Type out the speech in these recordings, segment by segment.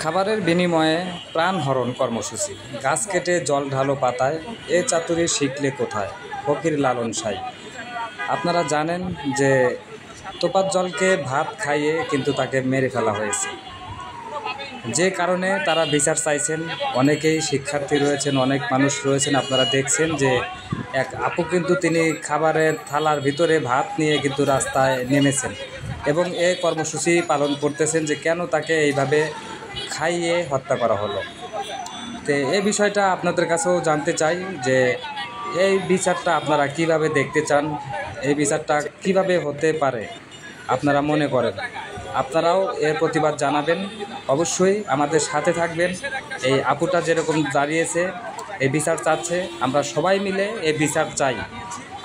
খাবারের বিনিময়ে প্রাণহরণ কর্মসূচি, গাছ কেটে জল ঢালো পাতায়, এ চাতুরি শিখলে কোথায়? ফকির লালন সাঁই। আপনারা জানেন যে তোপার জলকে ভাত খাইয়ে কিন্তু তাকে মেরে ফেলা হয়েছে, যে কারণে তারা বিচার চাইছেন। অনেকেই শিক্ষার্থী রয়েছেন, অনেক মানুষ রয়েছেন। আপনারা দেখছেন যে এক আপু কিন্তু তিনি খাবারের থালার ভিতরে ভাত নিয়ে কিন্তু রাস্তায় নেমেছেন এবং এই কর্মসূচি পালন করতেছেন যে কেন তাকে এইভাবে খাইয়ে হত্যা করা হলো। তো এই বিষয়টা আপনাদের কাছেও জানতে চাই যে এই বিচারটা আপনারা কিভাবে দেখতে চান, এই বিচারটা কিভাবে হতে পারে আপনারা মনে করেন। আপনারাও এর প্রতিবাদ জানাবেন, অবশ্যই আমাদের সাথে থাকবেন। এই আপুটা যেরকম দাঁড়িয়েছে, এই বিচার চাচ্ছে, আমরা সবাই মিলে এই বিচার চাই।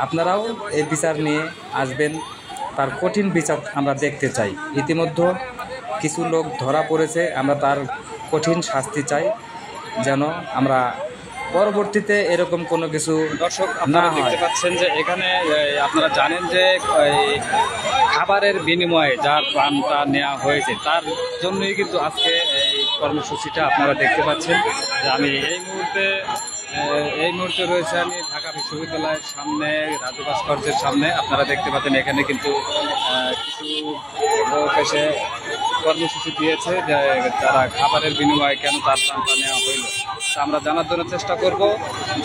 আপনারাও এই বিচার নিয়ে আসবেন, তার কঠিন বিচার আমরা দেখতে চাই। ইতিমধ্যে কিছু লোক ধরা পড়েছে, আমরা তার কঠিন শাস্তি চাই, যেন আমরা পরবর্তীতে এরকম কোনো কিছু দর্শক আপনারা দেখতে পাচ্ছেন যে এখানে আপনারা জানেন যে খাবারের বিনিময়ে যার প্রাণটা নেওয়া হয়েছে তার জন্যই কিন্তু আজকে এই কর্মসূচিটা আপনারা দেখতে পাচ্ছেন। যে আমি এই মুহূর্তে রয়েছে আমি ঢাকা বিশ্ববিদ্যালয়ের সামনে, রাজু ভাস্কর্যের সামনে। আপনারা দেখতে পাচ্ছেন এখানে কিন্তু কিছু লোক এসে কর্মসূচি দিয়েছে যে তারা খাবারের বিনিময়ে কেন তার প্রাণটা নেওয়া হইল। আমরা জানার জন্য চেষ্টা করব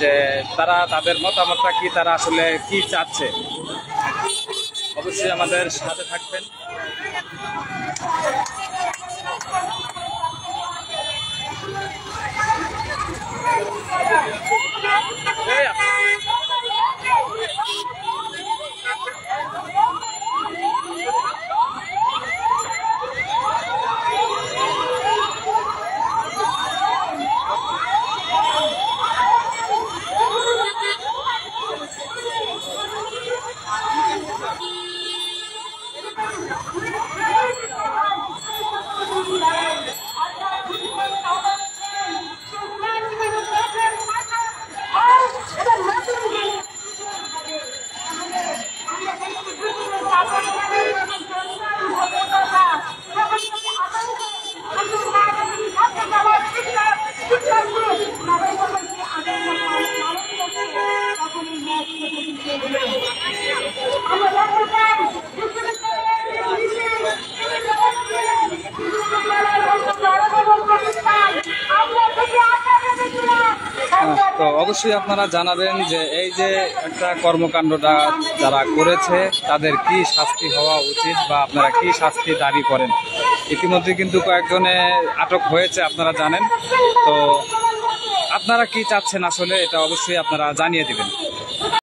যে তারা তাদের মতামতটা কি, তারা আসলে কি চাচ্ছে। অবশ্যই আমাদের সাথে থাকবেন। তো অবশ্যই আপনারা জানাবেন যে এই যে একটা কর্মকাণ্ডটা যারা করেছে তাদের কি শাস্তি হওয়া উচিত বা আপনারা কি শাস্তি দাবি করেন। ইতিমধ্যে কিন্তু কয়েকজনে আটক হয়েছে, আপনারা জানেন। তো আপনারা কি চাচ্ছেন আসলে এটা অবশ্যই আপনারা জানিয়ে দেবেন।